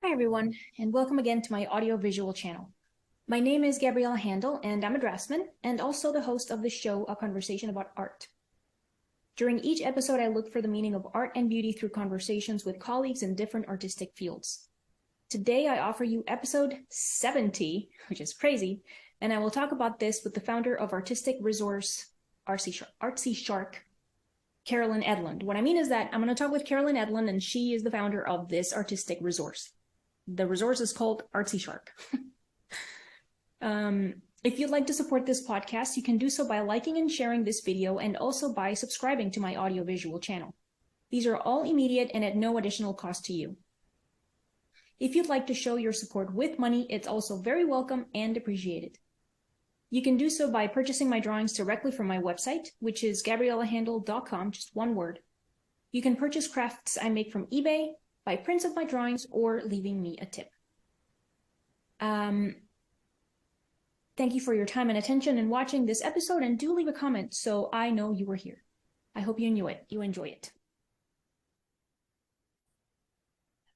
Hi everyone, and welcome again to my audiovisual channel. My name is Gabriela Handal, and I'm a draftsman, and also the host of the show, A Conversation About Art. During each episode, I look for the meaning of art and beauty through conversations with colleagues in different artistic fields. Today, I offer you episode 70, which is crazy, and I will talk about this with the founder of artistic resource Artsy Shark, Carolyn Edlund. What I mean is that I'm going to talk with Carolyn Edlund, and she is the founder of this artistic resource. The resource is called Artsy Shark. If you'd like to support this podcast, you can do so by liking and sharing this video and also by subscribing to my audiovisual channel. These are all immediate and at no additional cost to you. If you'd like to show your support with money, it's also very welcome and appreciated. You can do so by purchasing my drawings directly from my website, which is gabrielahandal.com, just one word. You can purchase crafts I make from eBay, buy prints of my drawings, or leaving me a tip. Thank you for your time and attention in watching this episode, and do leave a comment so I know you were here. I hope you enjoy it.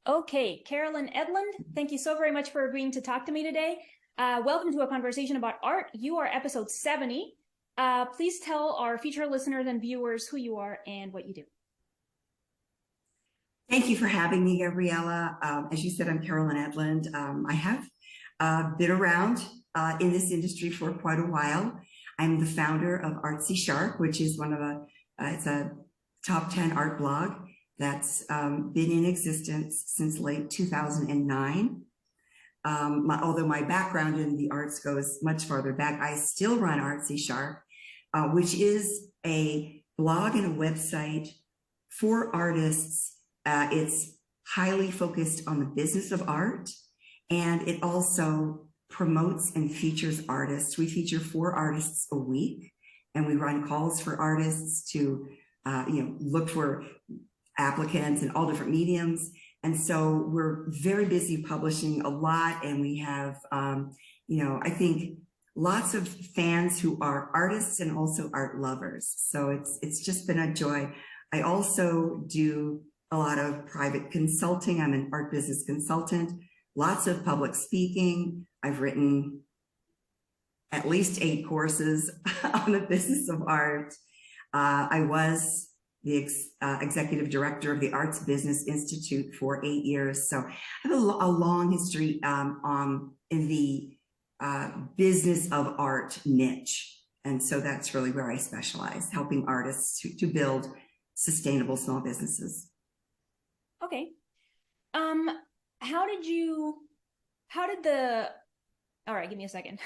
Okay, Carolyn Edlund, thank you so very much for agreeing to talk to me today. Welcome to A Conversation About Art. You are episode 70. Please tell our future listeners and viewers who you are and what you do. Thank you for having me, Gabriela. As you said, I'm Carolyn Edlund. I have been around in this industry for quite a while. I'm the founder of Artsy Shark, which is it's a top 10 art blog that's been in existence since late 2009. Although my background in the arts goes much farther back, I still run Artsy Shark, which is a blog and a website for artists. It's highly focused on the business of art, and it also promotes and features artists. We feature 4 artists a week, and we run calls for artists to look for applicants in all different mediums. And so we're very busy publishing a lot, and we have, I think lots of fans who are artists and also art lovers. So it's just been a joy. I also do a lot of private consulting. I'm an art business consultant, lots of public speaking. I've written at least 8 courses on the business of art. I was the executive director of the Arts Business Institute for 8 years. So I have a long history in the business of art niche. And so that's really where I specialize, helping artists to build sustainable small businesses. Okay. All right, give me a second.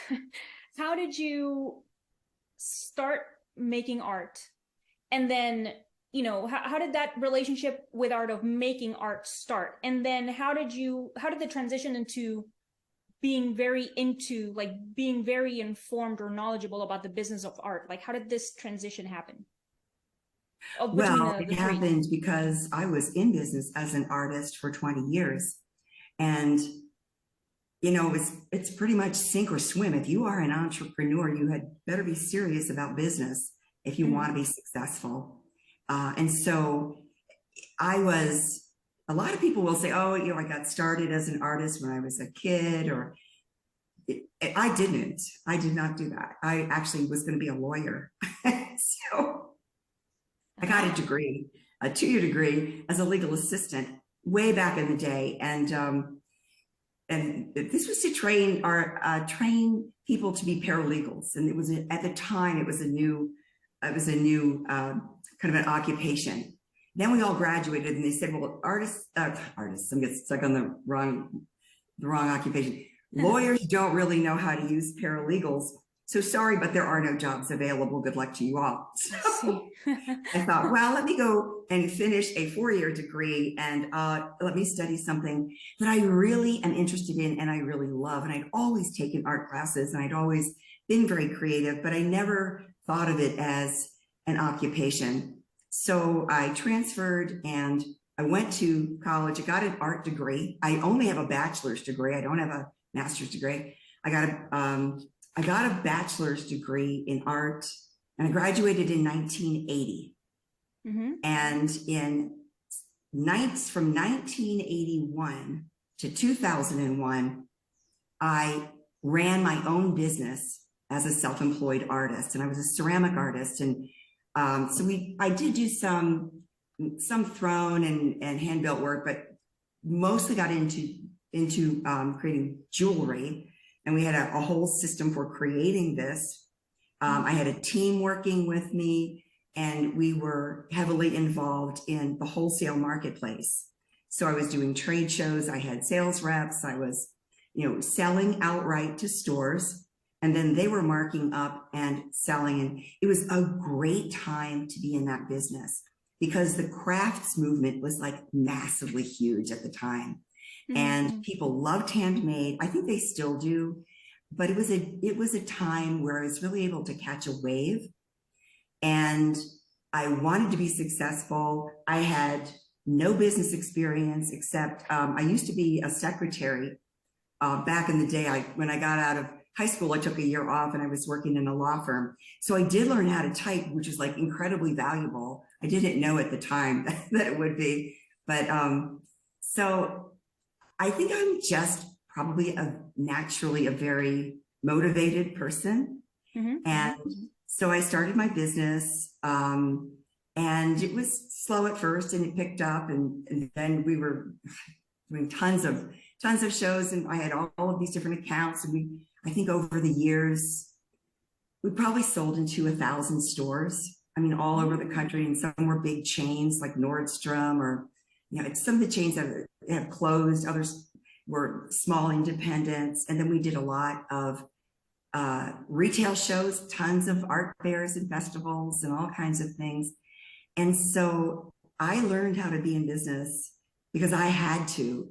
How did you start making art? And then, how did that relationship with art of making art start? And then how did the transition into being very informed or knowledgeable about the business of art? Like, how did this transition happen? Well, it happened because I was in business as an artist for 20 years. And, it's pretty much sink or swim. If you are an entrepreneur, you had better be serious about business if you want to be successful. And so a lot of people will say, oh, I got started as an artist when I was a kid, I did not do that. I actually was going to be a lawyer. So I got a degree, a 2-year degree as a legal assistant way back in the day. And this was to train people to be paralegals. And at the time, it was a new kind of an occupation. Then we all graduated and they said, well, artists, I'm getting stuck on the wrong occupation. Lawyers don't really know how to use paralegals. So sorry, but there are no jobs available. Good luck to you all. So I thought, well, let me go and finish a 4-year degree and let me study something that I really am interested in and I really love. And I'd always taken art classes and I'd always been very creative, but I never thought of it as an occupation. So I transferred and I went to college. I got an art degree. I only have a bachelor's degree. I don't have a master's degree. I got a bachelor's degree in art, and I graduated in 1980. Mm-hmm. And from 1981 to 2001, I ran my own business as a self-employed artist, and I was a ceramic artist. And I did do some thrown and hand-built work, but mostly got into creating jewelry. And we had a whole system for creating this. I had a team working with me, and we were heavily involved in the wholesale marketplace. So I was doing trade shows, I had sales reps, I was, selling outright to stores, and then they were marking up and selling. And it was a great time to be in that business because the crafts movement was like massively huge at the time. Mm-hmm. And people loved handmade. I think they still do, but it was a time where I was really able to catch a wave, and I wanted to be successful. I had no business experience except I used to be a secretary back in the day. When I got out of high school, I took a year off and I was working in a law firm. So I did learn how to type, which was like incredibly valuable. I didn't know at the time that it would be, but so I think I'm just probably naturally a very motivated person. Mm-hmm. And so I started my business, and it was slow at first, and it picked up, and then we were doing tons of shows, and I had all of these different accounts, and I think over the years, we probably sold into 1,000 stores. I mean, all over the country, and some were big chains like Nordstrom, or some of the chains that have closed. Others were small independents, and then we did a lot of retail shows, tons of art fairs and festivals and all kinds of things. And so I learned how to be in business because I had to.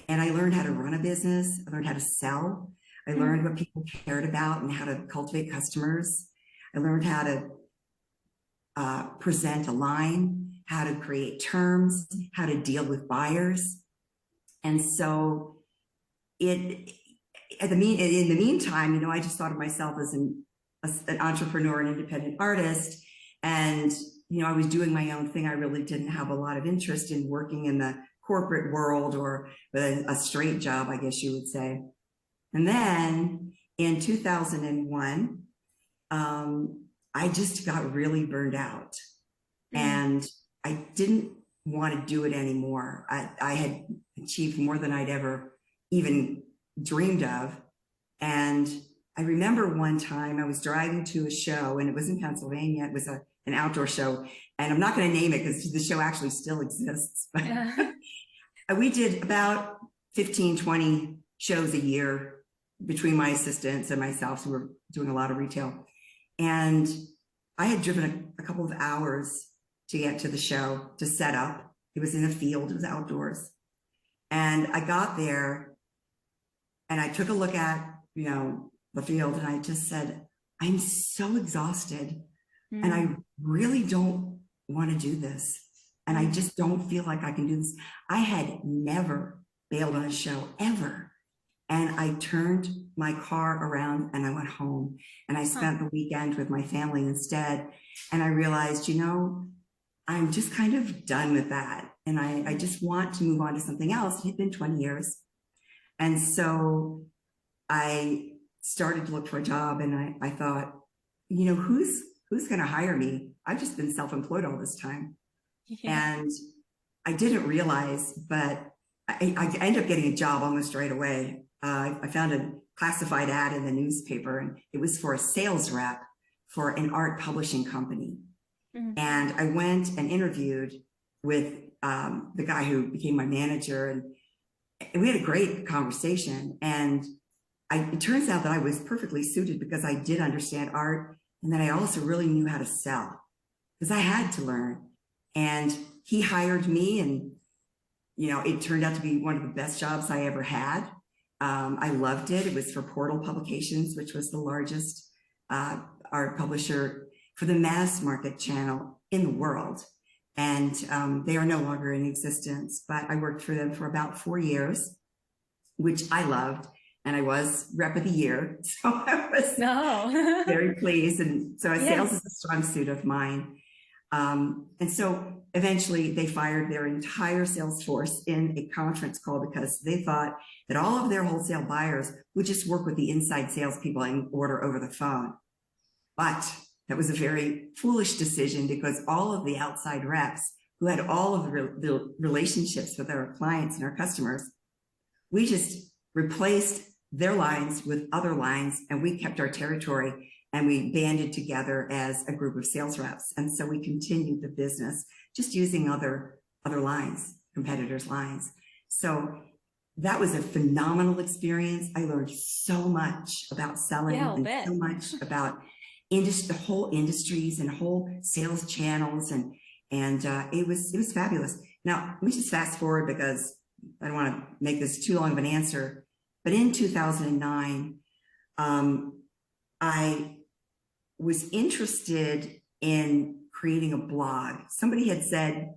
And I learned how to run a business. I learned how to sell. I learned what people cared about and how to cultivate customers. I learned how to present a line, how to create terms, how to deal with buyers. And so in the meantime, I just thought of myself as an entrepreneur and independent artist. And, I was doing my own thing. I really didn't have a lot of interest in working in the corporate world or with a straight job, I guess you would say. And then in 2001, I just got really burned out, and I didn't want to do it anymore. I had achieved more than I'd ever even dreamed of. And I remember one time I was driving to a show, and it was in Pennsylvania. It was an outdoor show, and I'm not going to name it because the show actually still exists. But we did about 15, 20 shows a year between my assistants and myself. So we were doing a lot of retail. And I had driven a couple of hours to get to the show, to set up. It was in a field, it was outdoors. And I got there and I took a look at, the field, and I just said, I'm so exhausted and I really don't want to do this. And I just don't feel like I can do this. I had never bailed on a show ever. And I turned my car around and I went home, and I spent the weekend with my family instead. And I realized, I'm just kind of done with that. And I just want to move on to something else. It had been 20 years. And so I started to look for a job, and I thought, who's going to hire me? I've just been self-employed all this time. Yeah. And I didn't realize, but I ended up getting a job almost right away. I found a classified ad in the newspaper, and it was for a sales rep for an art publishing company. Mm-hmm. And I went and interviewed with the guy who became my manager, and we had a great conversation. And it turns out that I was perfectly suited because I did understand art, and that I also really knew how to sell because I had to learn. And he hired me, and it turned out to be one of the best jobs I ever had. I loved it. It was for Portal Publications, which was the largest art publisher for the mass market channel in the world. And they are no longer in existence, but I worked for them for about 4 years, which I loved. And I was rep of the year. So I was very pleased. And so sales is a strong suit of mine. And so eventually they fired their entire sales force in a conference call because they thought that all of their wholesale buyers would just work with the inside salespeople and order over the phone. But that was a very foolish decision because all of the outside reps who had all of the relationships with our clients and our customers, we just replaced their lines with other lines, and we kept our territory, and we banded together as a group of sales reps. And so we continued the business just using other lines, competitors' lines. So that was a phenomenal experience. I learned so much about selling and so much about the whole industries and whole sales channels, and it was fabulous. Now, let me just fast forward because I don't want to make this too long of an answer. But in 2009, I was interested in creating a blog. Somebody had said,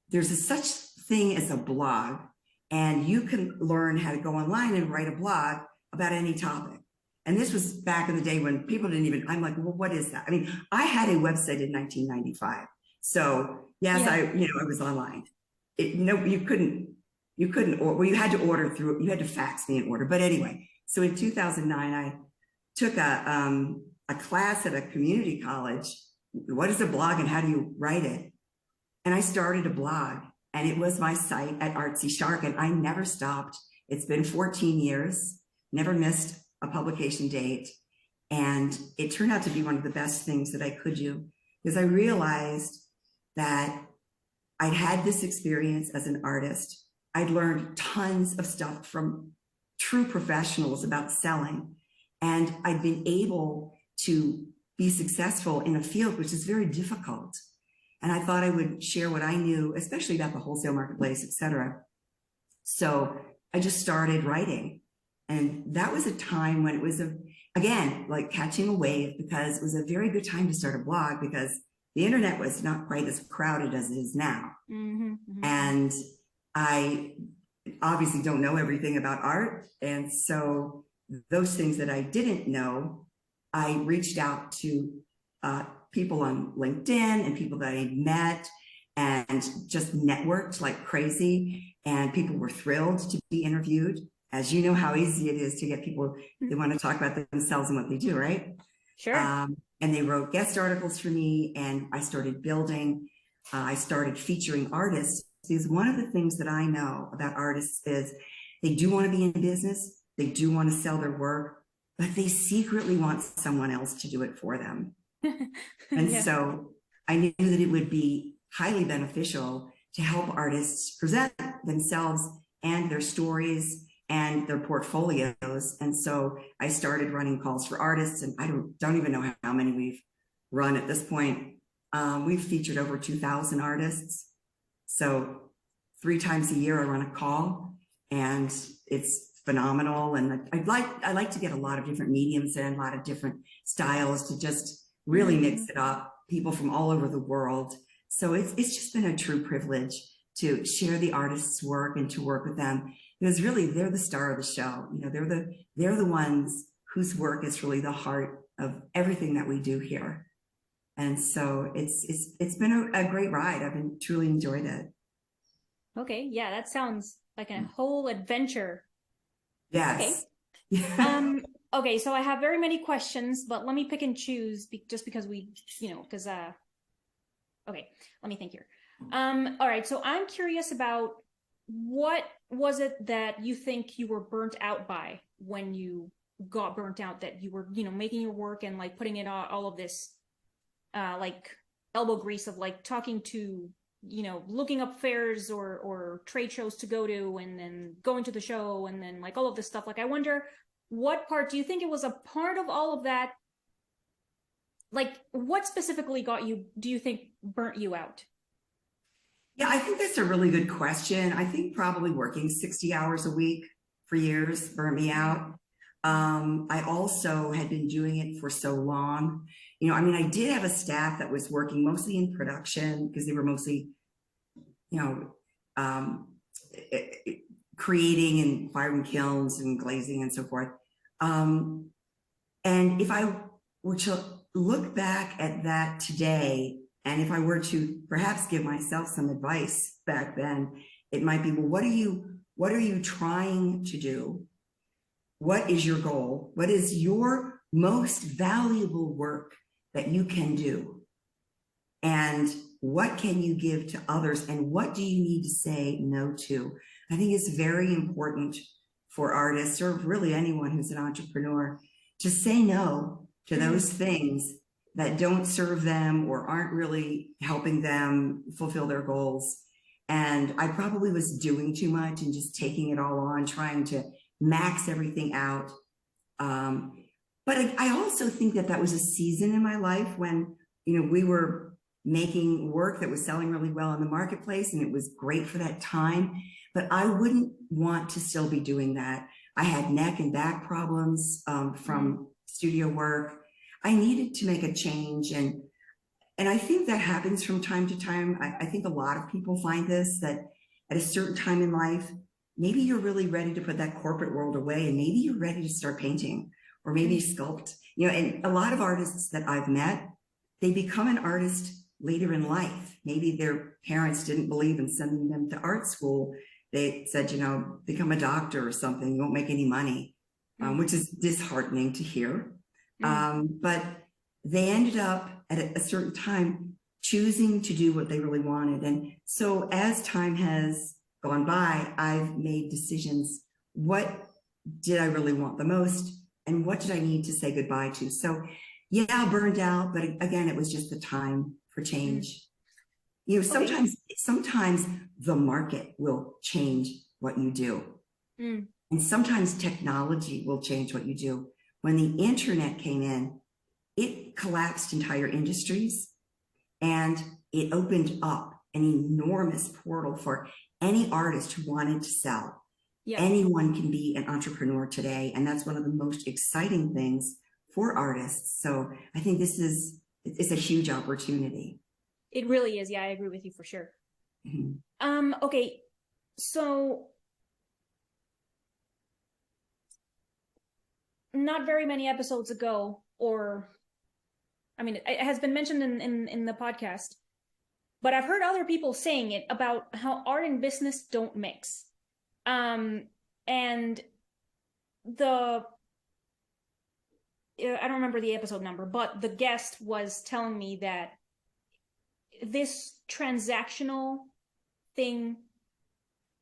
there's a such thing as a blog, and you can learn how to go online and write a blog about any topic. And this was back in the day when people didn't even, I'm like, well, what is that? I mean, I had a website in 1995. So yes, yeah. I was online. You couldn't, or well, you had to order through, you had to fax me an order. But anyway, so in 2009, I took a class at a community college. What is a blog and how do you write it? And I started a blog, and it was my site at Artsy Shark, and I never stopped. It's been 14 years, never missed a publication date. And it turned out to be one of the best things that I could do, because I realized that I'd had this experience as an artist. I'd learned tons of stuff from true professionals about selling, and I'd been able to be successful in a field which is very difficult. And I thought I would share what I knew, especially about the wholesale marketplace, et cetera. So I just started writing. And that was a time when it was, again, like catching a wave, because it was a very good time to start a blog because the internet was not quite as crowded as it is now. Mm-hmm, mm-hmm. And I obviously don't know everything about art. And so those things that I didn't know, I reached out to people on LinkedIn and people that I met and just networked like crazy. And people were thrilled to be interviewed. As you know how easy it is to get people, they want to talk about themselves and what they do, right? Sure. And they wrote guest articles for me, and I started building. I started featuring artists, because one of the things that I know about artists is they do want to be in business, they do want to sell their work, but they secretly want someone else to do it for them. And yeah. So I knew that it would be highly beneficial to help artists present themselves and their stories and their portfolios. And so I started running calls for artists, and I don't even know how many we've run at this point. We've featured over 2,000 artists. So 3 times a year I run a call, and it's phenomenal. And I like to get a lot of different mediums in, a lot of different styles to just really mix it up, people from all over the world. So it's just been a true privilege to share the artist's work and to work with them, because really they're the star of the show. You know, they're the ones whose work is really the heart of everything that we do here. And so it's been a great ride. I've truly enjoyed it. Okay, yeah, that sounds like a whole adventure. Yes. Okay. Okay, so I have very many questions, but let me pick and choose just because okay, let me think here. All right, so I'm curious about what was it that you think you were burnt out by when you got burnt out, that you were, making your work and like putting it all of this, like elbow grease of like talking to, looking up fairs or trade shows to go to, and then going to the show, and then like all of this stuff. Like, I wonder, what part do you think it was a part of all of that? Like, what specifically do you think burnt you out? Yeah, I think that's a really good question. I think probably working 60 hours a week for years burned me out. I also had been doing it for so long. I did have a staff that was working mostly in production, because they were mostly, creating and firing kilns and glazing and so forth. And if I were to look back at that today And if I were to perhaps give myself some advice back then, it might be, well, what are you trying to do? What is your goal? What is your most valuable work that you can do? And what can you give to others? And what do you need to say no to? I think it's very important for artists, or really anyone who's an entrepreneur, to say no to those things that don't serve them or aren't really helping them fulfill their goals. And I probably was doing too much and just taking it all on, trying to max everything out. But I also think that was a season in my life when, we were making work that was selling really well in the marketplace, and it was great for that time. But I wouldn't want to still be doing that. I had neck and back problems from studio work. I needed to make a change, and I think that happens from time to time. I think a lot of people find this, that at a certain time in life, maybe you're really ready to put that corporate world away, and maybe you're ready to start painting or maybe sculpt. And a lot of artists that I've met, they become an artist later in life. Maybe their parents didn't believe in sending them to art school. They said, become a doctor or something, you won't make any money, which is disheartening to hear. But they ended up at a certain time choosing to do what they really wanted. And so as time has gone by, I've made decisions. What did I really want the most? And what did I need to say goodbye to? So yeah, burned out, but again, it was just the time for change. Sometimes the market will change what you do. And sometimes technology will change what you do. When the internet came in, it collapsed entire industries, and it opened up an enormous portal for any artist who wanted to sell. Yeah. Anyone can be an entrepreneur today, and that's one of the most exciting things for artists. So I think it's a huge opportunity. It really is. Yeah, I agree with you for sure. Okay, so not very many episodes ago, it has been mentioned in the podcast, but I've heard other people saying it about how art and business don't mix. And I don't remember the episode number, but the guest was telling me that this transactional thing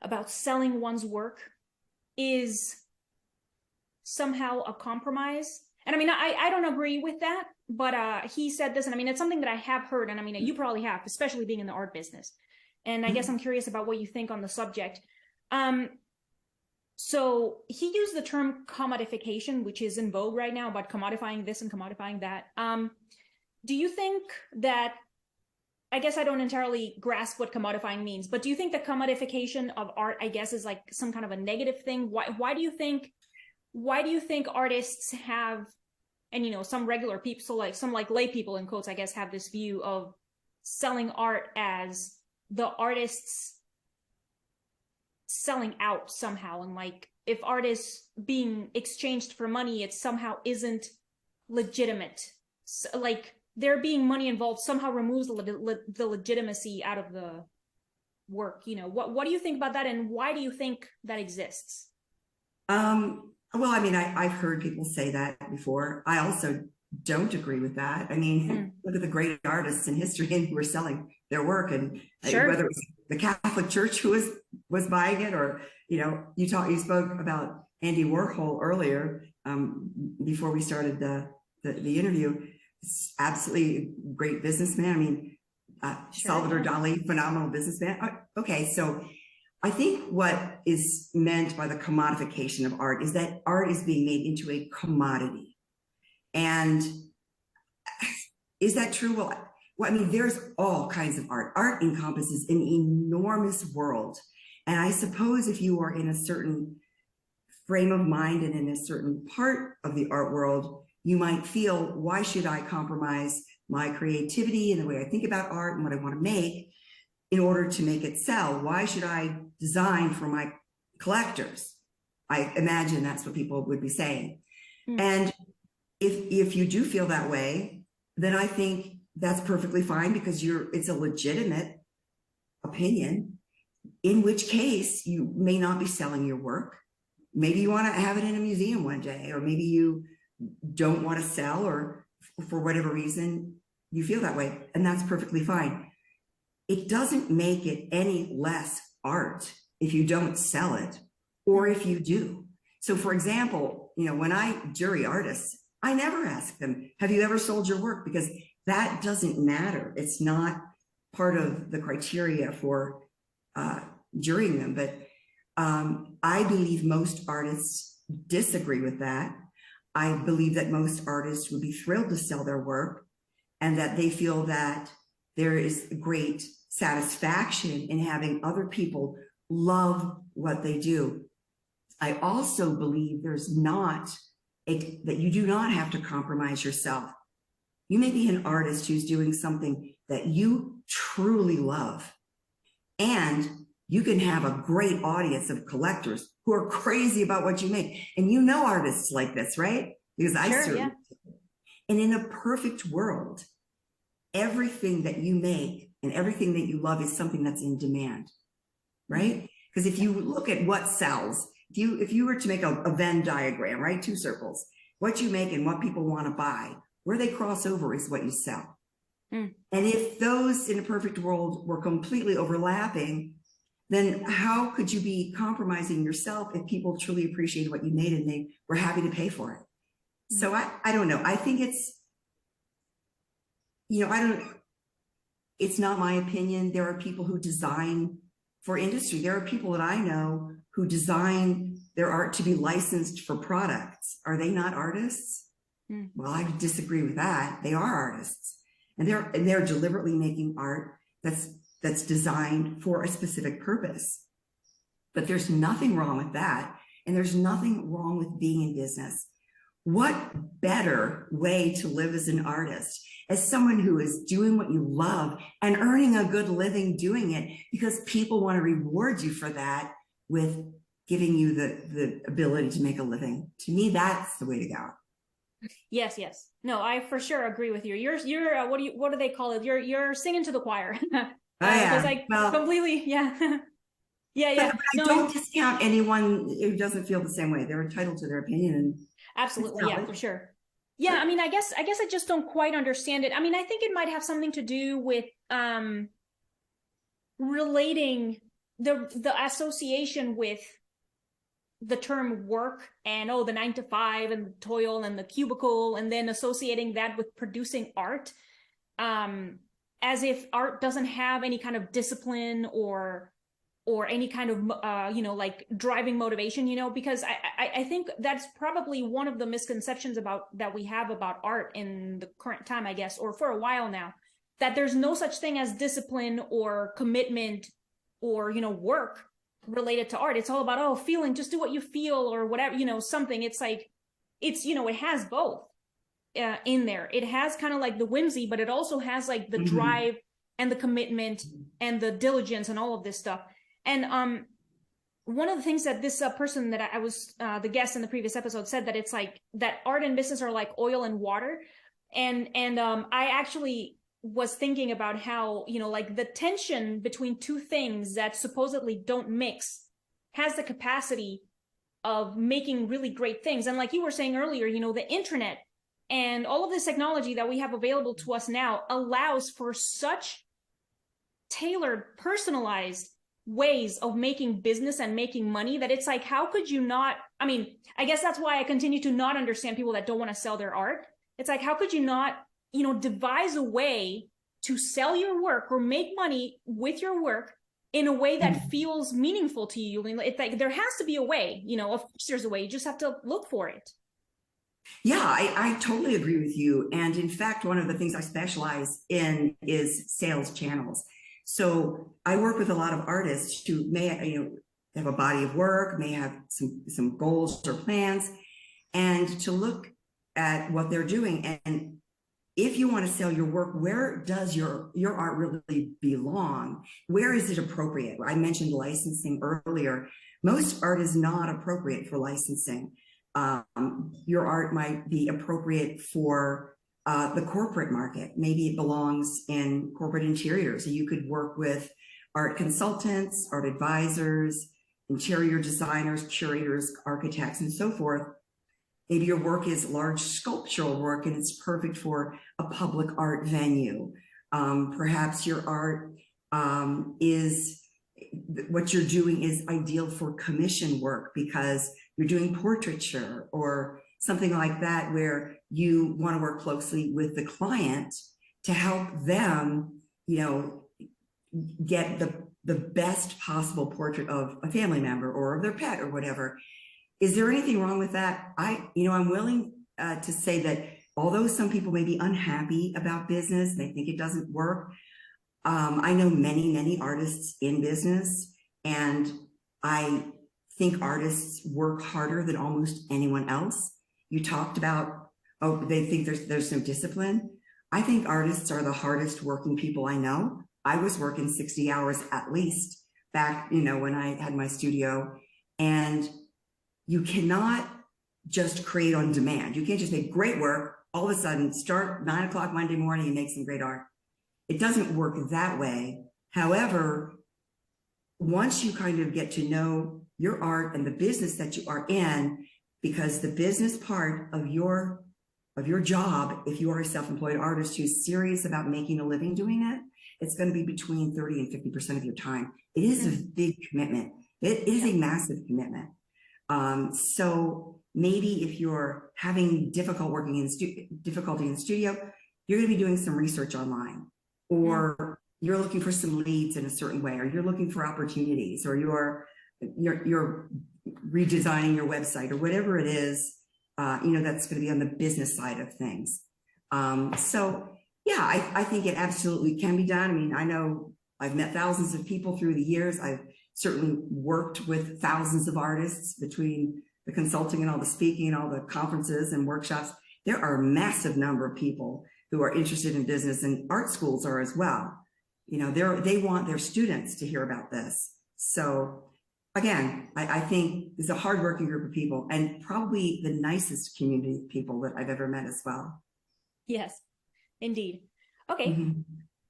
about selling one's work is somehow a compromise. And I don't agree with that, but he said this, and it's something that I have heard, and you probably have, especially being in the art business. And I guess I'm curious about what you think on the subject. So he used the term commodification, which is in vogue right now, about commodifying this and commodifying that. Do you think that, I guess I don't entirely grasp what commodifying means, but do you think that commodification of art, I guess, is like some kind of a negative thing? Why do you think artists have, and some regular people, so like some like lay people in quotes, I guess, have this view of selling art as the artists selling out somehow, and like if art is being exchanged for money, it somehow isn't legitimate. So, like there being money involved somehow removes the legitimacy out of the work. What do you think about that, and why do you think that exists? Well, I've heard people say that before. I also don't agree with that. Look at the great artists in history who were selling their work, and whether it was the Catholic Church who was buying it, or you spoke about Andy Warhol earlier before we started the interview. It's absolutely a great businessman. Salvador Dali, phenomenal businessman. Okay, so I think what is meant by the commodification of art is that art is being made into a commodity. And is that true? Well, there's all kinds of art. Art encompasses an enormous world. And I suppose if you are in a certain frame of mind and in a certain part of the art world, you might feel, why should I compromise my creativity and the way I think about art and what I want to make in order to make it sell? Why should I design for my collectors? I imagine that's what people would be saying. And if you do feel that way, then I think that's perfectly fine because it's a legitimate opinion, in which case you may not be selling your work. Maybe you want to have it in a museum one day, or maybe you don't want to sell, or for whatever reason you feel that way, and that's perfectly fine. It doesn't make it any less art if you don't sell it, or if you do. So for example, when I jury artists, I never ask them, have you ever sold your work? Because that doesn't matter. It's not part of the criteria for jurying them. But I believe most artists disagree with that. I believe that most artists would be thrilled to sell their work, and that they feel that there is great satisfaction in having other people love what they do. I also believe that you do not have to compromise yourself. You may be an artist who's doing something that you truly love, and you can have a great audience of collectors who are crazy about what you make. And artists like this, right? Because I certainly do. And in a perfect world, everything that you make and everything that you love is something that's in demand, right? Because if you look at what sells, if you were to make a Venn diagram, right, 2 circles, what you make and what people want to buy, where they cross over is what you sell. And if those in a perfect world were completely overlapping, then how could you be compromising yourself if people truly appreciated what you made and they were happy to pay for it? So I don't know. I think it's, it's not my opinion. There are people who design for industry. There are people that I know who design their art to be licensed for products. Are they not artists? Well, I disagree with that. They are artists, and they're deliberately making art that's designed for a specific purpose. But there's nothing wrong with that, and there's nothing wrong with being in business. What better way to live as an artist, as someone who is doing what you love and earning a good living doing it, because people want to reward you for that with giving you the ability to make a living. To me, that's the way to go. Yes. No, I for sure agree with you. You're what do they call it? You're singing to the choir. Completely, yeah. Yeah. But I don't discount anyone who doesn't feel the same way. They're entitled to their opinion. And absolutely, yeah, for sure. Yeah, I mean, I guess I just don't quite understand it. I mean, I think it might have something to do with relating the association with the term work and the 9 to 5 and the toil and the cubicle, and then associating that with producing art, as if art doesn't have any kind of discipline or any kind of like driving motivation, because I think that's probably one of the misconceptions that we have about art in the current time, I guess, or for a while now, that there's no such thing as discipline or commitment or work related to art. It's all about feeling, just do what you feel or whatever, something. It's like it has both in there. It has kind of like the whimsy, but it also has like the drive and the commitment and the diligence and all of this stuff. And one of the things that this person that I was the guest in the previous episode said, that it's like that art and business are like oil and water. And I actually was thinking about how, like the tension between two things that supposedly don't mix has the capacity of making really great things. And like you were saying earlier, the internet and all of this technology that we have available to us now allows for such tailored, personalized ways of making business and making money that it's like, how could you not? I mean, I guess that's why I continue to not understand people that don't want to sell their art. It's like, how could you not, devise a way to sell your work or make money with your work in a way that feels meaningful to you? It's like, there has to be a way, of course there's a way, you just have to look for it. Yeah, I totally agree with you. And in fact, one of the things I specialize in is sales channels. So I work with a lot of artists who may, have a body of work, may have some goals or plans, and to look at what they're doing. And if you want to sell your work, where does your art really belong? Where is it appropriate? I mentioned licensing earlier. Most art is not appropriate for licensing. Your art might be appropriate for the corporate market. Maybe it belongs in corporate interiors. So you could work with art consultants, art advisors, interior designers, curators, architects, and so forth. Maybe your work is large sculptural work and it's perfect for a public art venue. Perhaps your art is what you're doing is ideal for commission work because you're doing portraiture or something like that, where you want to work closely with the client to help them, get the best possible portrait of a family member or of their pet or whatever. Is there anything wrong with that? I'm willing to say that although some people may be unhappy about business, they think it doesn't work. I know many, many artists in business, and I think artists work harder than almost anyone else. You talked about, they think there's no discipline. I think artists are the hardest working people I know. I was working 60 hours at least back, when I had my studio, and you cannot just create on demand. You can't just make great work, all of a sudden start 9 o'clock Monday morning and make some great art. It doesn't work that way. However, once you kind of get to know your art and the business that you are in, because the business part of your job, if you are a self-employed artist who's serious about making a living doing it, it's going to be between 30 and 50% of your time. It is a big commitment. It is a massive commitment. So maybe if you're having difficulty in the studio, you're going to be doing some research online, or you're looking for some leads in a certain way, or you're looking for opportunities, or you're redesigning your website, or whatever it is, that's going to be on the business side of things. So yeah, I think it absolutely can be done. I mean, I know I've met thousands of people through the years. I've certainly worked with thousands of artists between the consulting and all the speaking and all the conferences and workshops. There are a massive number of people who are interested in business, and art schools are as well. They want their students to hear about this. So again, I think it's a hardworking group of people, and probably the nicest community of people that I've ever met as well. Yes, indeed. Okay.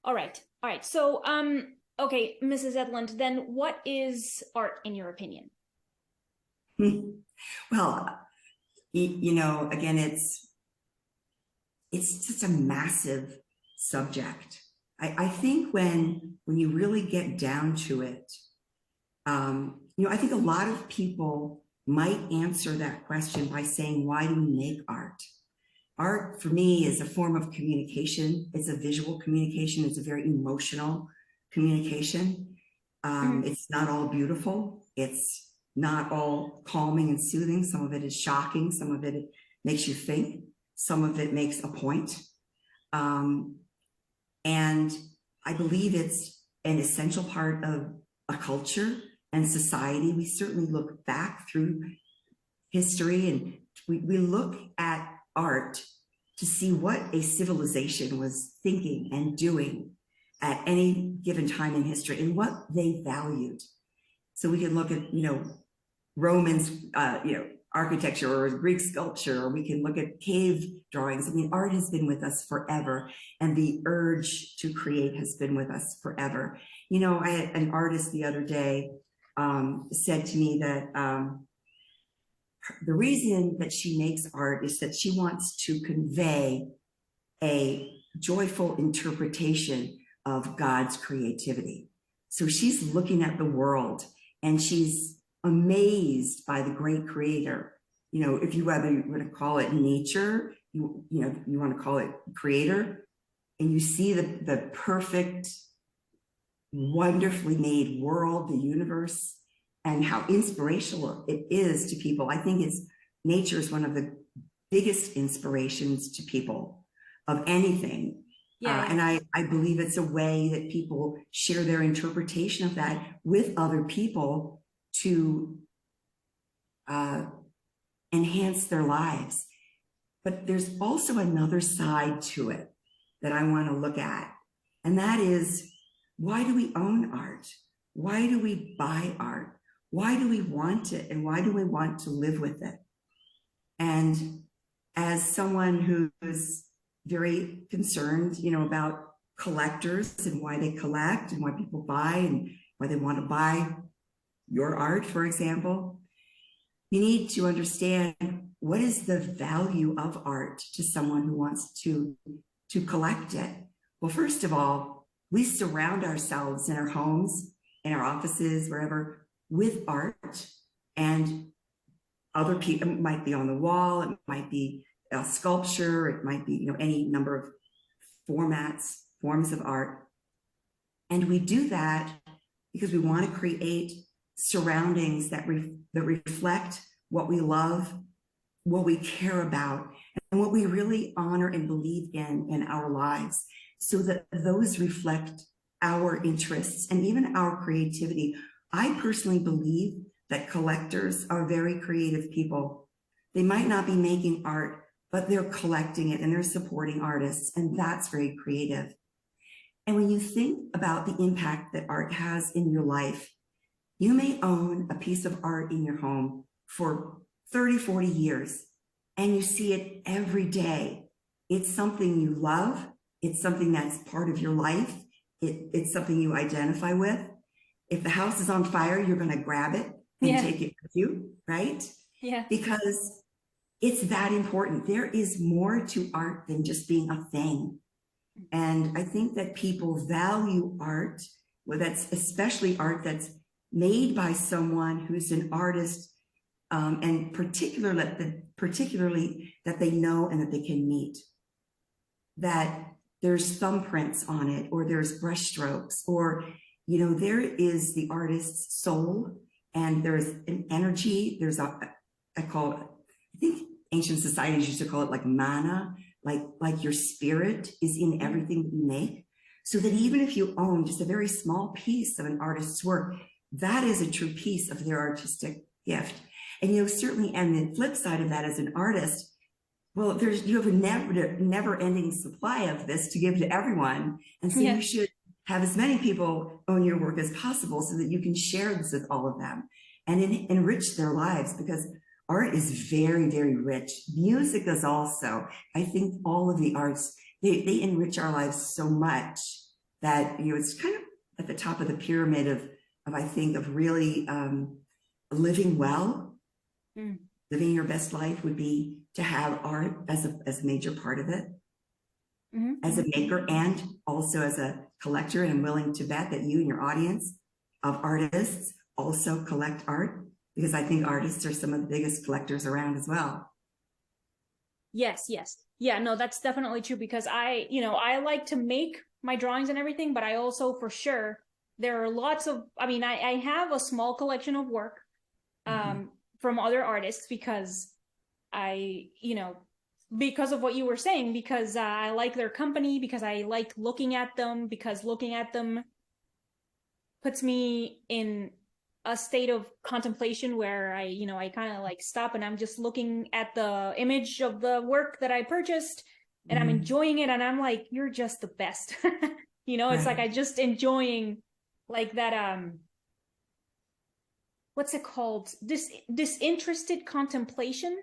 All right. So, okay, Mrs. Edlund, then what is art in your opinion? Well, again, it's such a massive subject. I think when you really get down to it, I think a lot of people might answer that question by saying, why do we make art? Art, for me, is a form of communication. It's a visual communication. It's a very emotional communication. It's not all beautiful. It's not all calming and soothing. Some of it is shocking. Some of it makes you think. Some of it makes a point. And I believe it's an essential part of a culture and society. We certainly look back through history, and we look at art to see what a civilization was thinking and doing at any given time in history and what they valued. So we can look at, Romans, architecture, or Greek sculpture, or we can look at cave drawings. I mean, art has been with us forever, and the urge to create has been with us forever. I had an artist the other day said to me that the reason that she makes art is that she wants to convey a joyful interpretation of God's creativity. So she's looking at the world and she's amazed by the great creator. If you whether you want to call it nature, you want to call it creator, and you see the perfect, wonderfully made world, the universe, and how inspirational it is to people. I think nature is one of the biggest inspirations to people of anything. Yeah. And I believe it's a way that people share their interpretation of that with other people to enhance their lives. But there's also another side to it that I want to look at. And that is, why do we own art? Why do we buy art? Why do we want it? And why do we want to live with it? And as someone who's very concerned, about collectors and why they collect and why people buy and why they want to buy your art, for example. You need to understand, what is the value of art to someone who wants to collect it? Well, first of all, we surround ourselves in our homes, in our offices, wherever, with art, and other people, it might be on the wall, it might be a sculpture, it might be, any number of forms of art. And we do that because we want to create surroundings that reflect what we love, what we care about, and what we really honor and believe in our lives, so that those reflect our interests and even our creativity. I personally believe that collectors are very creative people. They might not be making art, but they're collecting it and they're supporting artists, and that's very creative. And when you think about the impact that art has in your life, you may own a piece of art in your home for 30, 40 years, and you see it every day. It's something you love. It's something that's part of your life. It's something you identify with. If the house is on fire, you're going to grab it and take it with you, right? Yeah. Because it's that important. There is more to art than just being a thing. And I think that people value art, well, that's especially art that's made by someone who's an artist, and particularly that they know and that they can meet. That there's thumbprints on it, or there's brushstrokes, or, there is the artist's soul, and there's an energy. There's I think ancient societies used to call it like mana, like your spirit is in everything that you make. So that even if you own just a very small piece of an artist's work, that is a true piece of their artistic gift. And certainly, and the flip side of that, as an artist, well, you have a never-ending supply of this to give to everyone, and so you should have as many people own your work as possible, so that you can share this with all of them and enrich their lives, because art is very, very rich. Music is also. I think all of the arts, they enrich our lives so much that it's kind of at the top of the pyramid of I think of really living well. Living your best life would be to have art as a major part of it, as a maker, and also as a collector. And I'm willing to bet that you and your audience of artists also collect art, because I think artists are some of the biggest collectors around as well. Yes. Yeah, no, that's definitely true, because I like to make my drawings and everything, but I also, for sure, there are lots of, I have a small collection of work from other artists, because because of what you were saying, because I like their company, because I like looking at them, because looking at them puts me in a state of contemplation where I kind of like stop, and I'm just looking at the image of the work that I purchased, and I'm enjoying it, and I'm like, you're just the best. It's like I just enjoying like that what's it called? Disinterested contemplation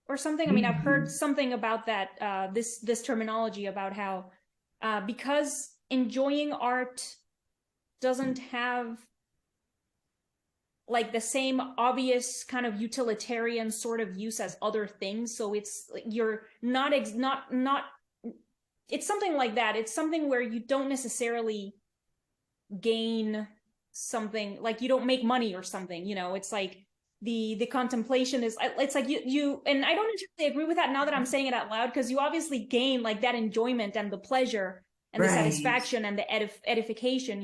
or something. I've heard something about that, this terminology about how because enjoying art doesn't have like the same obvious kind of utilitarian sort of use as other things. So it's you're not it's something like that. It's something where you don't necessarily gain something, like you don't make money or something, it's like the contemplation is, it's like you and I don't entirely agree with that now that I'm saying it out loud, because you obviously gain like that enjoyment and the pleasure and the satisfaction and the edification,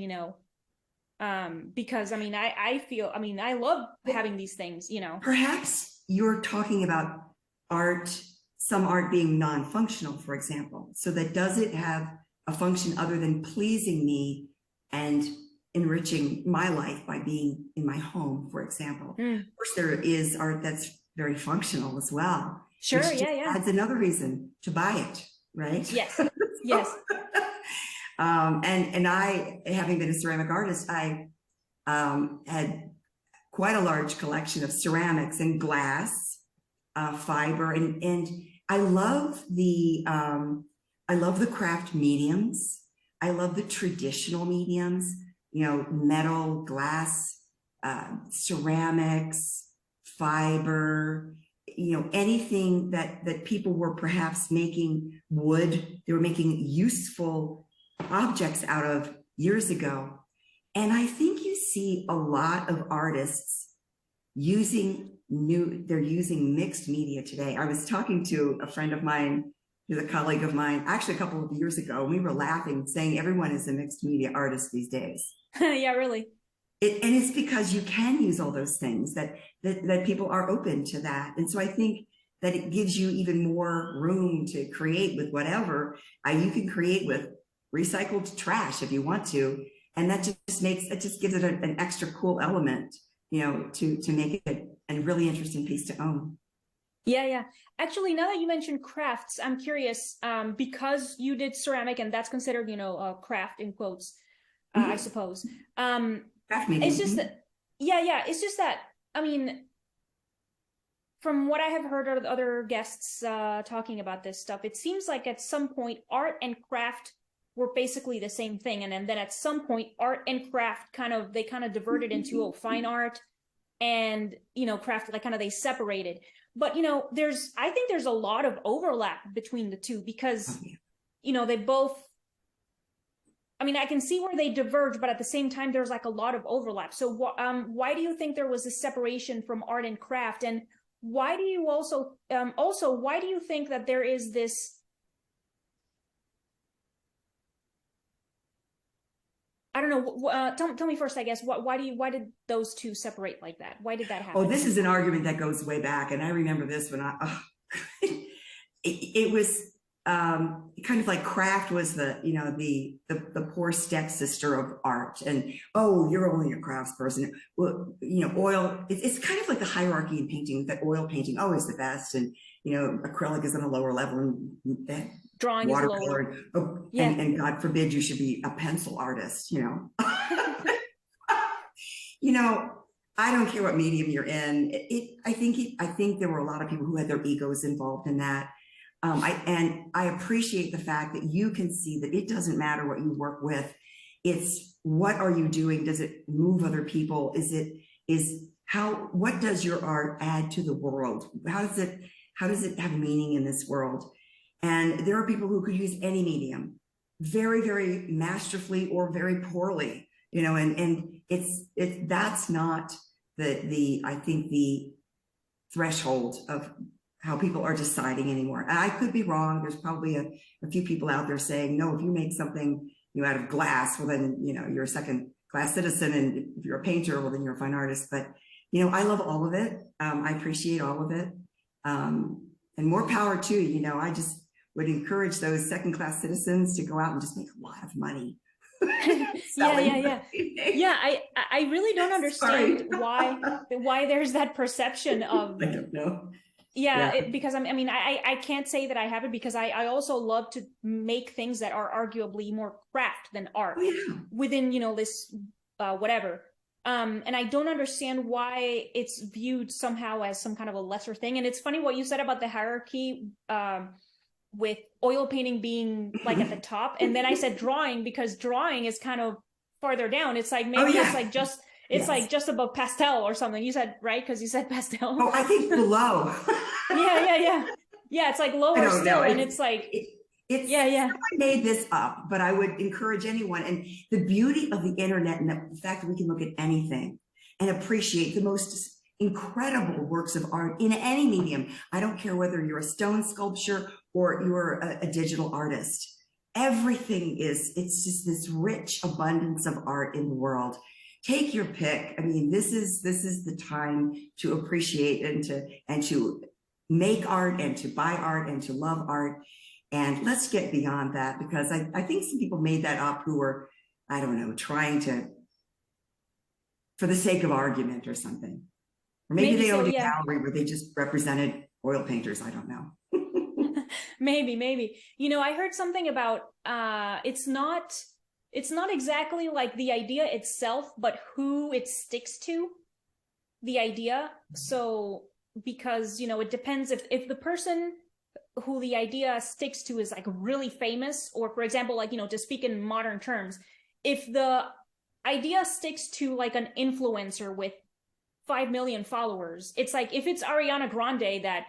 because I feel, I love having these things, Perhaps you're talking about some art being non-functional, for example. So that, does it have a function other than pleasing me and enriching my life by being in my home, for example? Of course, there is art that's very functional as well. Sure, which yeah. adds another reason to buy it, right? Yes, yes. And I, having been a ceramic artist, I had quite a large collection of ceramics and glass, fiber, and I love the I love the craft mediums. I love the traditional mediums, metal, glass, ceramics, fiber, anything that people were perhaps making wood, they were making useful objects out of years ago. And I think you see a lot of artists they're using mixed media today. I was talking to a friend of mine, who's a colleague of mine, actually a couple of years ago, and we were laughing, saying everyone is a mixed media artist these days. Yeah, really. And it's because you can use all those things that people are open to that. And so I think that it gives you even more room to create with whatever. You can create with recycled trash if you want to. And that just gives it an extra cool element, to make it a really interesting piece to own. Yeah. Actually, now that you mentioned crafts, I'm curious, because you did ceramic and that's considered, a craft in quotes, I suppose. It's just that, it's just that, I mean, from what I have heard of other guests talking about this stuff, it seems like at some point art and craft were basically the same thing. And then at some point art and craft kind of diverted into fine art and, craft, like they separated. But, I think there's a lot of overlap between the two because, they both, I can see where they diverge, but at the same time, there's like a lot of overlap. So why do you think there was this separation from art and craft? And why do you why do you think that there is this, I don't know, tell me first, I guess, why did those two separate like that? Why did that happen? Oh, this is an argument that goes way back. And I remember this when it was kind of like craft was the poor stepsister of art, and you're only a craftsperson. Well, oil, it's kind of like the hierarchy in painting, that oil painting always the best, and acrylic is on a lower level, and drawing is lower. And God forbid you should be a pencil artist. I don't care what medium you're in. I think there were a lot of people who had their egos involved in that. I appreciate the fact that you can see that it doesn't matter what you work with. It's what are you doing? Does it move other people? What does your art add to the world? How does it have meaning in this world? And there are people who could use any medium very, very masterfully or very poorly, and that's not the threshold of how people are deciding anymore. And I could be wrong. There's probably a few people out there saying, no, if you make something out of glass, well then, you're a second class citizen. And if you're a painter, well then you're a fine artist. But, I love all of it. I appreciate all of it. And more power too. I just would encourage those second class citizens to go out and just make a lot of money. Yeah. I really don't understand why there's that perception of, I don't know. Because I can't say that I have it, because I also love to make things that are arguably more craft than art within, this whatever. And I don't understand why it's viewed somehow as some kind of a lesser thing. And it's funny what you said about the hierarchy, with oil painting being like at the top. And then I said drawing, because drawing is kind of farther down. It's like, maybe it's like just, like just above pastel or something. You said, right? Because you said pastel. Oh, I think below. Yeah, it's like lower still. And it's like, I made this up, but I would encourage anyone. And the beauty of the internet and the fact that we can look at anything and appreciate the most incredible works of art in any medium. I don't care whether you're a stone sculpture or you're a digital artist. Everything it's just this rich abundance of art in the world. Take your pick. This is the time to appreciate and to make art and to buy art and to love art. And let's get beyond that, because I think some people made that up who were, I don't know, trying to, for the sake of argument or something. Or maybe they owned a gallery where they just represented oil painters. I don't know. Maybe. I heard something about it's not exactly like the idea itself, but who it sticks to, the idea. So because, it depends if the person who the idea sticks to is like really famous, or for example, like, to speak in modern terms, if the idea sticks to like an influencer with 5 million followers, it's like if it's Ariana Grande that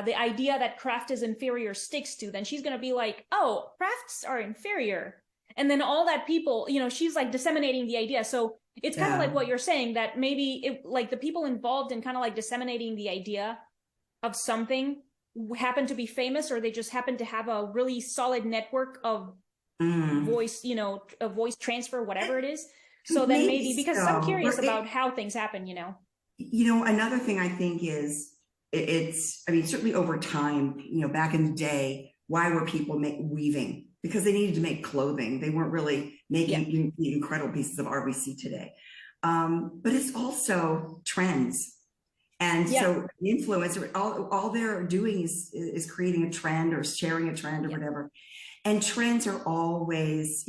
the idea that craft is inferior sticks to, then she's going to be like, oh, crafts are inferior. And then all that people, she's like disseminating the idea. So it's kind of Yeah. like what you're saying, that maybe like the people involved in kind of like disseminating the idea of something happen to be famous, or they just happen to have a really solid network of Mm. voice, a voice transfer, whatever it is. So then Maybe maybe, because I'm so. curious about how things happen. Another thing I think is I mean, certainly over time, back in the day, why were people weaving? Because they needed to make clothing. They weren't really Yeah. making the incredible pieces of art we see today. But it's also trends. And Yeah. so the influencer, all they're doing is creating a trend or sharing a trend or Yeah. whatever. And trends are always,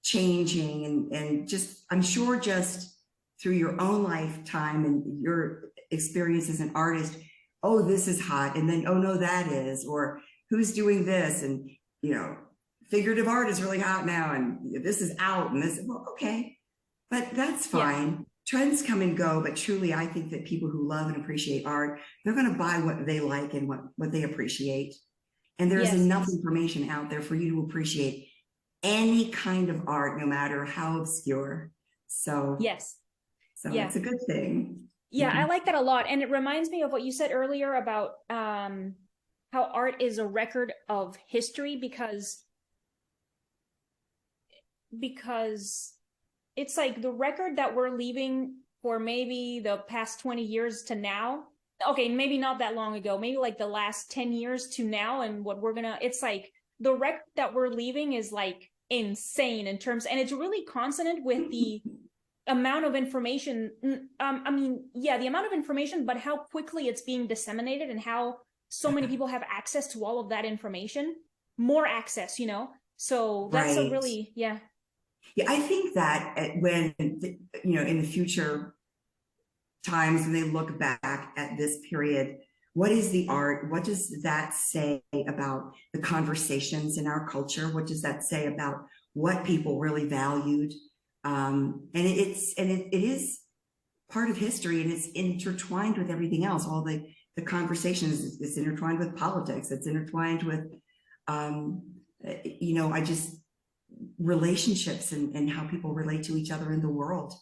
changing and just, I'm sure just through your own lifetime and your experience as an artist, oh, this is hot. And then, oh no, that is, or who's doing this? And, figurative art is really hot now. And this is out and this, well, okay, but that's Yeah. fine. Trends come and go, but truly, I think that people who love and appreciate art, they're going to buy what they like and what they appreciate. And there's Yes. enough Yes. information out there for you to appreciate any kind of art, no matter how obscure. So, Yes. so Yeah. it's a good thing. Yeah, I like that a lot. And it reminds me of what you said earlier about how art is a record of history, because it's like the record that we're leaving for maybe the past 20 years to now. Okay, maybe not that long ago, maybe like the last 10 years to now, and what it's like the record that we're leaving is like insane in terms, and it's really consonant with the amount of information. I mean, yeah, the amount of information, but how quickly it's being disseminated and how so many people have access to all of that information, more access, so that's a Right. really, yeah. Yeah, I think that when, in the future times when they look back at this period, what is the art? What does that say about the conversations in our culture? What does that say about what people really valued? And it is part of history, and it's intertwined with everything else. All the conversations, it's intertwined with politics. It's intertwined with, I just relationships and how people relate to each other in the world.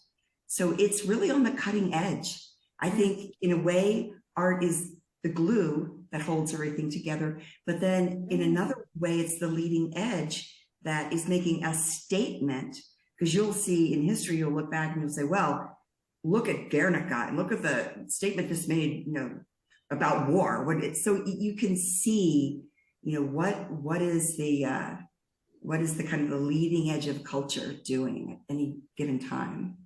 So it's really on the cutting edge. I think in a way, art is the glue that holds everything together. But then in another way, it's the leading edge that is making a statement. Because you'll see in history, you'll look back and you'll say, well, look at Guernica and look at the statement this made, about war. So you can see, what is the kind of the leading edge of culture doing at any given time.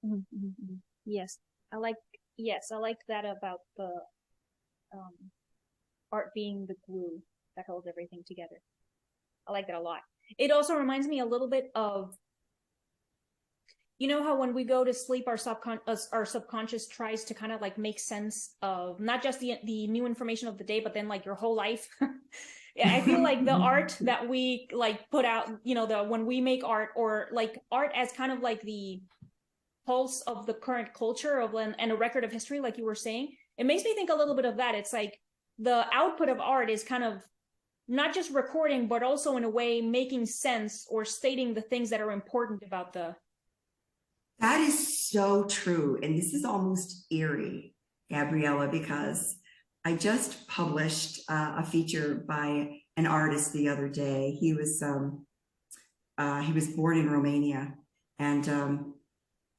Mm-hmm. Yes, I like yes, I like that about the um, art being the glue that holds everything together. I like that a lot. It also reminds me a little bit of, how when we go to sleep, our subconscious tries to kind of like make sense of not just the new information of the day, but then like your whole life. Yeah, I feel like the art that we like put out, when we make art, or like art as kind of like the pulse of the current culture and a record of history, like you were saying, it makes me think a little bit of that. It's like the output of art is kind of not just recording, but also in a way making sense or stating the things that are important about the. That is so true. And this is almost eerie, Gabriela, because I just published a feature by an artist the other day. He was born in Romania, and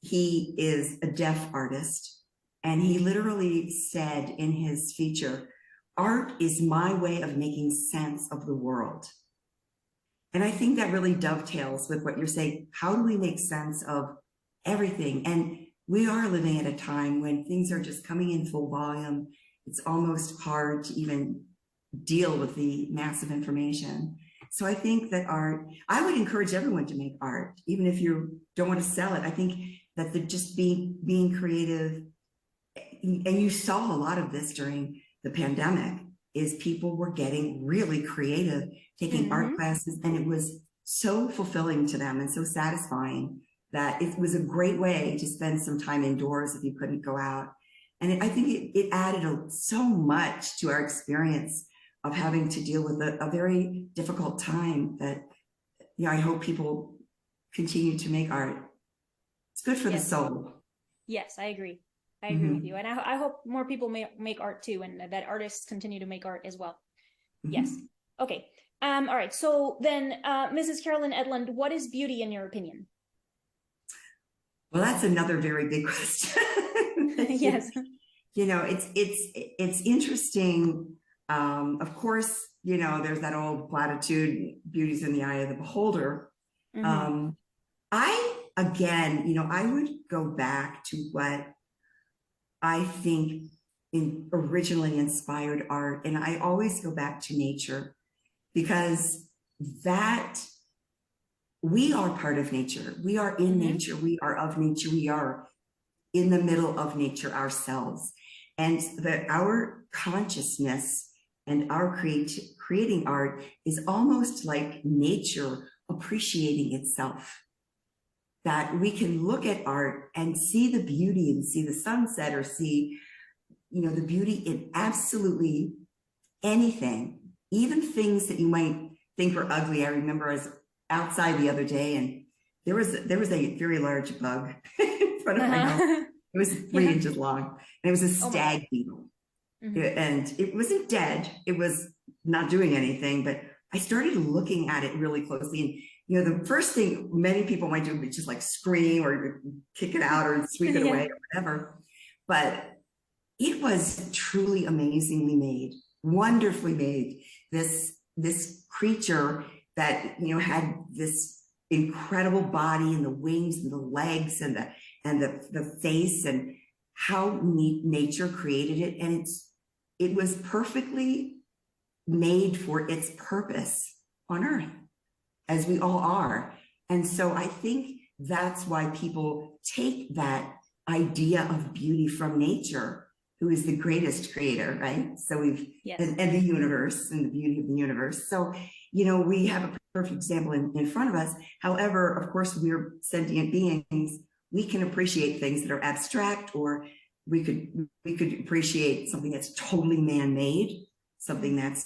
he is a deaf artist. And he literally said in his feature, art is my way of making sense of the world. And I think that really dovetails with what you're saying. How do we make sense of everything? And we are living at a time when things are just coming in full volume. It's almost hard to even deal with the massive information. So I think that I would encourage everyone to make art, even if you don't want to sell it. I think that just being creative, and you saw a lot of this during the pandemic. is people were getting really creative, taking art classes, and it was so fulfilling to them and so satisfying that it was a great way to spend some time indoors if you couldn't go out. And I think it added so much to our experience of having to deal with a very difficult time that, I hope people continue to make art. It's good for the soul. Yes, I agree. I agree with you. And I hope more people make art too, and that artists continue to make art as well. Yes. Okay. All right. So then, Mrs. Carolyn Edlund, what is beauty in your opinion? Well, that's another very big question. Yes. It's interesting. Of course, there's that old platitude, beauty's in the eye of the beholder. I would go back to what I think originally inspired art. And I always go back to nature, because we are part of nature. We are in nature. We are of nature. We are in the middle of nature ourselves. And our consciousness and our creating art is almost like nature appreciating itself. That we can look at art and see the beauty and see the sunset, or see, the beauty in absolutely anything, even things that you might think were ugly. I remember I was outside the other day, and there was a very large bug in front of my house. It was 3 inches long, and it was a stag beetle. And it wasn't dead. It was not doing anything, but I started looking at it really closely. And the first thing many people might do is just like scream or kick it out or sweep it away or whatever. But it was truly amazingly made, wonderfully made. This creature that had this incredible body, and the wings and the legs and the face, and how neat nature created it. And it was perfectly made for its purpose on Earth, as we all are. And so I think that's why people take that idea of beauty from nature, who is the greatest creator, right? So and the universe, and the beauty of the universe. So, we have a perfect example in front of us. However, of course, we're sentient beings. We can appreciate things that are abstract, or we could appreciate something that's totally man-made, something that's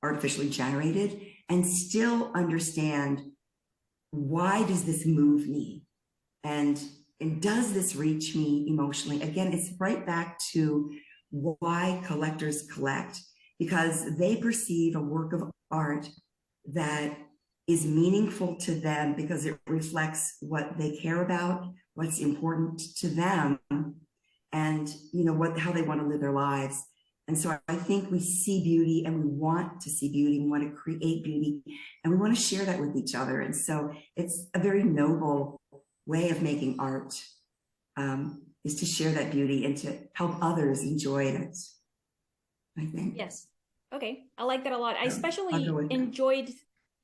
artificially generated, and still understand, why does this move me? And does this reach me emotionally? Again, it's right back to why collectors collect, because they perceive a work of art that is meaningful to them, because it reflects what they care about, what's important to them, and how they want to live their lives. And so I think we see beauty, and we want to see beauty, we want to create beauty, and we want to share that with each other. And so it's a very noble way of making art, is to share that beauty and to help others enjoy it, I think. Yes. Okay. I like that a lot. I especially enjoyed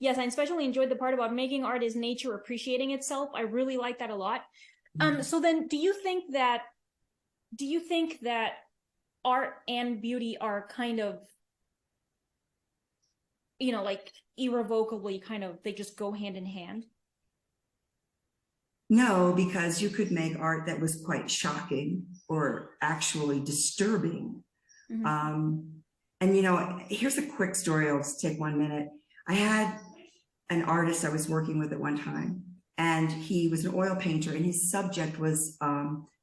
the part about making art is nature appreciating itself. I really like that a lot. So then do you think that art and beauty are kind of, like irrevocably they just go hand in hand? No, because you could make art that was quite shocking or actually disturbing. And here's a quick story. I'll just take 1 minute. I had an artist I was working with at one time, and he was an oil painter, and his subject was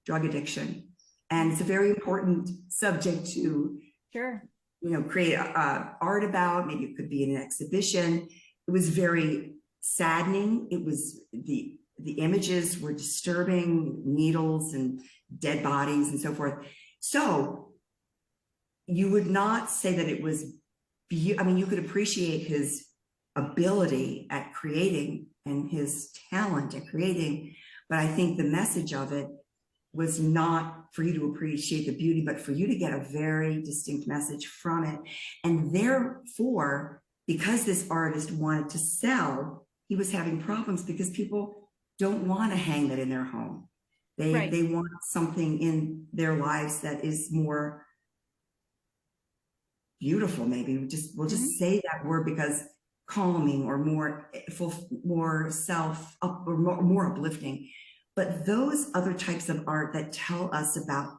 drug addiction. And it's a very important subject to create art about. Maybe it could be in an exhibition. It was very saddening. It was the images were disturbing, needles and dead bodies and so forth. So you would not say that it was, you could appreciate his ability at creating and his talent at creating, but I think the message of it was not for you to appreciate the beauty, but for you to get a very distinct message from it. And therefore, because this artist wanted to sell, he was having problems, because people don't want to hang that in their home. They want something in their lives that is more beautiful. Maybe we'll just say that word because calming or more self up or more uplifting. But those other types of art that tell us about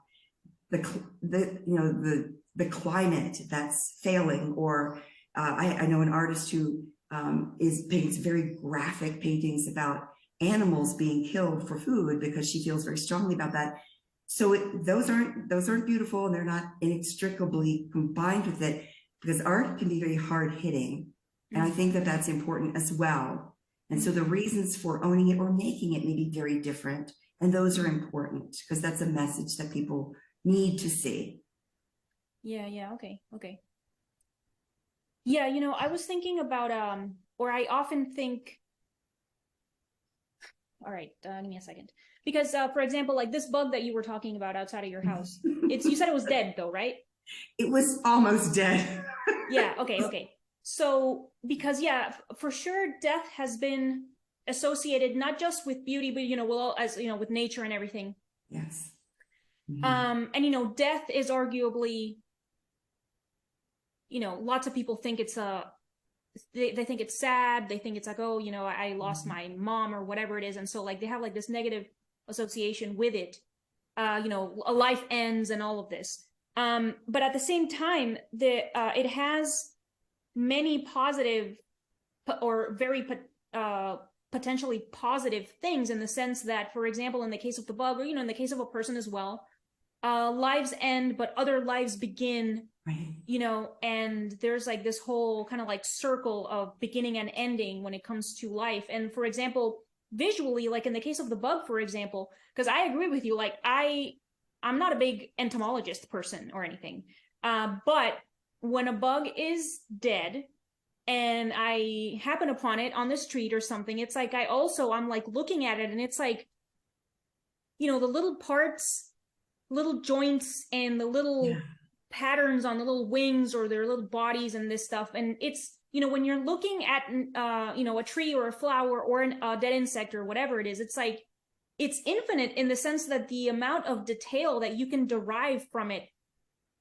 the climate that's failing, or I know an artist who paints very graphic paintings about animals being killed for food because she feels very strongly about that. So those aren't beautiful, and they're not inextricably combined with it, because art can be very hard hitting, and I think that that's important as well. And so the reasons for owning it or making it may be very different, and those are important because that's a message that people need to see. Yeah, okay. Yeah, I was thinking about or I often think, all right, give me a second. Because for example, like this bug that you were talking about outside of your house, you said it was dead though, right? It was almost dead. Yeah, okay. So because yeah, for sure death has been associated not just with beauty, but well, as with nature and everything. Yes. And death is arguably, lots of people think it's they think it's sad. They think it's like, oh, I lost my mom or whatever it is. And so like they have like this negative association with it. A life ends and all of this. But at the same time, it has many positive or very potentially positive things, in the sense that, for example, in the case of the bug, or in the case of a person as well, lives end, but other lives begin. Right. And there's like this whole kind of like circle of beginning and ending when it comes to life. And for example, visually, like in the case of the bug, for example, because I agree with you, like I'm not a big entomologist person or anything, but when a bug is dead and I happen upon it on the street or something, it's like I'm like looking at it, and it's like, the little parts, little joints, and the little patterns on the little wings or their little bodies and this stuff. And it's, when you're looking at a tree or a flower or a dead insect or whatever it is, it's like it's infinite, in the sense that the amount of detail that you can derive from it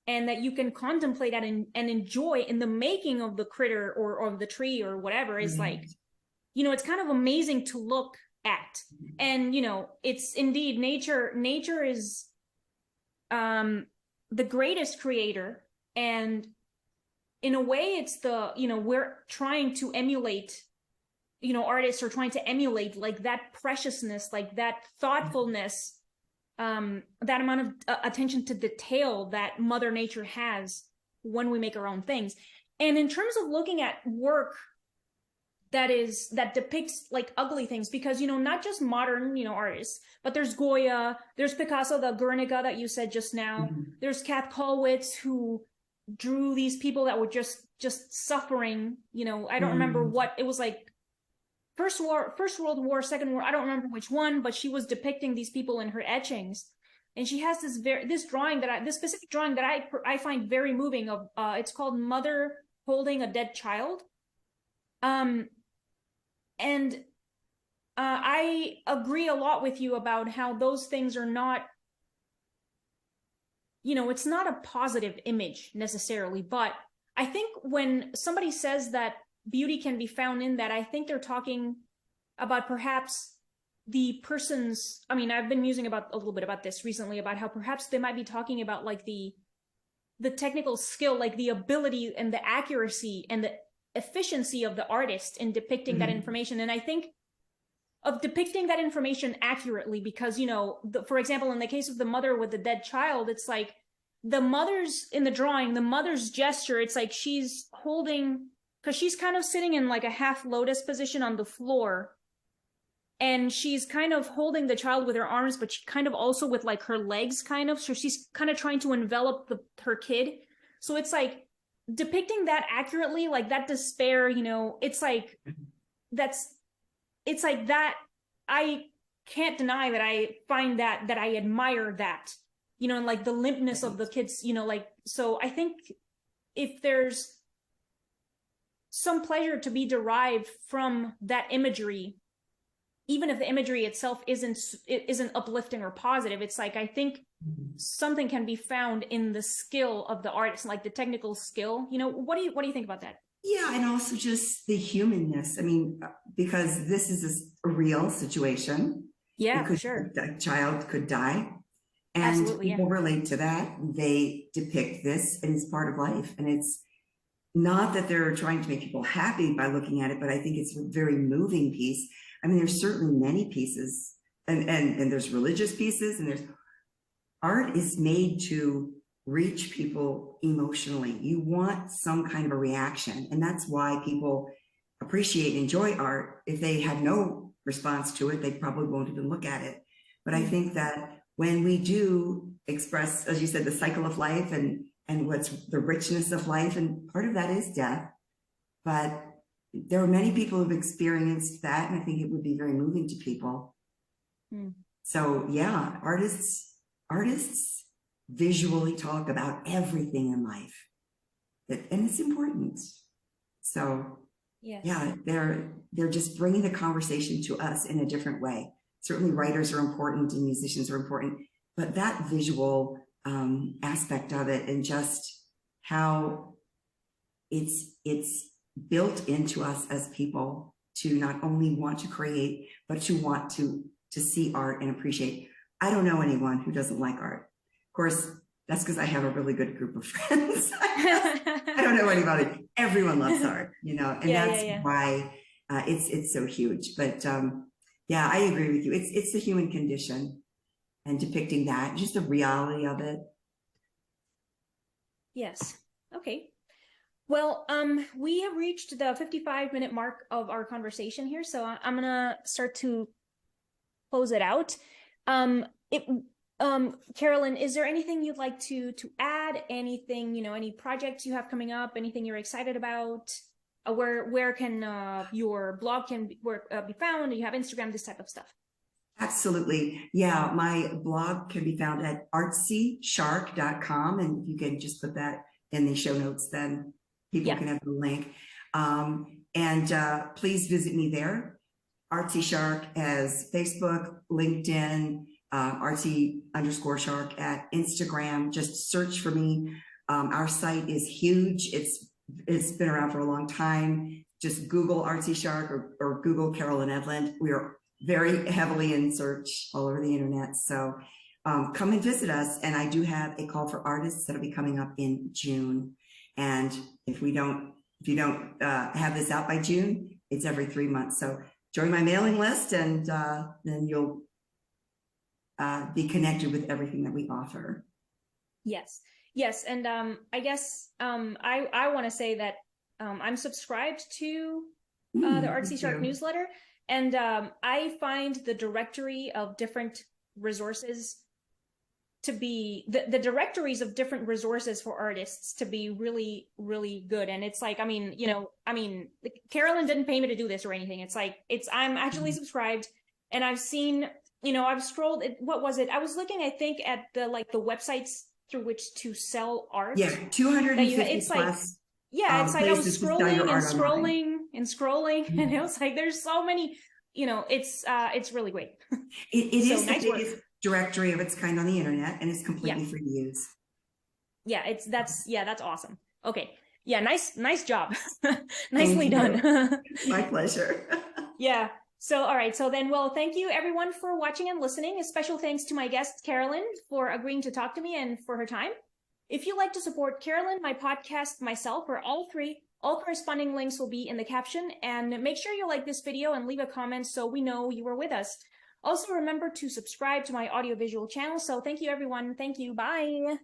and that you can contemplate and enjoy in the making of the critter or of the tree or whatever is like, it's kind of amazing to look at. And it's indeed, nature is the greatest creator, and in a way it's we're trying to emulate, artists are trying to emulate like that preciousness, like that thoughtfulness, that amount of attention to detail that Mother Nature has when we make our own things. And in terms of looking at work that depicts like ugly things, because not just modern artists, but there's Goya, there's Picasso, the Guernica that you said just now, there's Kath Kollwitz, who drew these people that were just suffering. I don't remember what it was, like First World War, Second War, I don't remember which one, but she was depicting these people in her etchings. And she has this specific drawing that I find very moving of, it's called Mother Holding a Dead Child. And I agree a lot with you about how those things are not, it's not a positive image necessarily. But I think when somebody says that beauty can be found in that, I think they're talking about perhaps the person's, I've been musing about a little bit about this recently, about how perhaps they might be talking about like the technical skill, like the ability and the accuracy and the efficiency of the artist in depicting that information. And I think of depicting that information accurately, because for example, in the case of the mother with the dead child, it's like the mother's in the drawing, the mother's gesture, it's like she's holding, because she's kind of sitting in like a half lotus position on the floor, and she's kind of holding the child with her arms, but she kind of also with like her legs kind of, so she's kind of trying to envelop her kid. So it's like depicting that accurately, like that despair, it's like it's like that. I can't deny that I find that I admire that, and like the limpness of the kids, like, so I think if there's some pleasure to be derived from that imagery, even if the imagery itself isn't uplifting or positive, it's like, I think something can be found in the skill of the artist, like the technical skill. What do you think about that? Yeah, and also just the humanness. I mean, because this is a real situation. It Yeah, for could, sure. a child could die, and Absolutely. Yeah. people relate to that. They depict this, and it's part of life. And it's not that they're trying to make people happy by looking at it, but I think it's a very moving piece. I mean, there's certainly many pieces, and there's religious pieces, and there's art is made to reach people emotionally. You want some kind of a reaction. And that's why people appreciate and enjoy art. If they have no response to it, they probably won't even look at it. But I think that when we do express, as you said, the cycle of life and what's the richness of life, and part of that is death. But there are many people who've experienced that, and I think it would be very moving to people. So yeah, artists visually talk about everything in life, and it's important. So Yes. yeah, they're just bringing the conversation to us in a different way. Certainly writers are important and musicians are important, but that visual aspect of it, and just how it's built into us as people to not only want to create, but to want to see art and appreciate. I don't know anyone who doesn't like art. Of course, that's because I have a really good group of friends. I don't know anybody. Everyone loves art, and that's why it's so huge. But yeah, I agree with you. It's the human condition, and depicting that, just the reality of it. Yes. Okay. Well, we have reached the 55-minute mark of our conversation here, so I'm gonna start to close it out. Carolyn, is there anything you'd like to add? Anything, any projects you have coming up? Anything you're excited about? Where can your blog be found? Do you have Instagram? This type of stuff. Absolutely. Yeah, my blog can be found at artsyshark.com, and you can just put that in the show notes, then people can have the link. And please visit me there. Artsy Shark as Facebook, LinkedIn, Artsy_Shark at Instagram. Just search for me. Our site is huge. It's been around for a long time. Just Google Artsy Shark or Google Carolyn Edlund. We are very heavily in search all over the internet. So come and visit us. And I do have a call for artists that'll be coming up in June. And if you don't have this out by June, it's every 3 months. So join my mailing list, and then you'll be connected with everything that we offer. Yes. And I guess I want to say that I'm subscribed to the Artsy Shark newsletter, and I find the directory of different resources to be the directories of different resources for artists to be really, really good. And it's like, Carolyn didn't pay me to do this or anything. It's like, I'm actually subscribed, and I've seen, I've scrolled, what was it? I was looking, I think, at the websites through which to sell art. Yeah, 250 it's plus. Like, yeah, it's like I was scrolling and scrolling, and it was like, there's so many, it's really great. It is the biggest directory of its kind on the internet, and it's completely free to use. Yeah, that's awesome. Okay. Yeah, nice job. Nicely done. My pleasure. Yeah. So, all right. So then, well, thank you everyone for watching and listening. A special thanks to my guest, Carolyn, for agreeing to talk to me and for her time. If you'd like to support Carolyn, my podcast, myself, or all three, all corresponding links will be in the caption. And make sure you like this video and leave a comment so we know you were with us. Also, remember to subscribe to my audiovisual channel. So thank you, everyone. Thank you. Bye.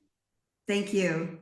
Thank you.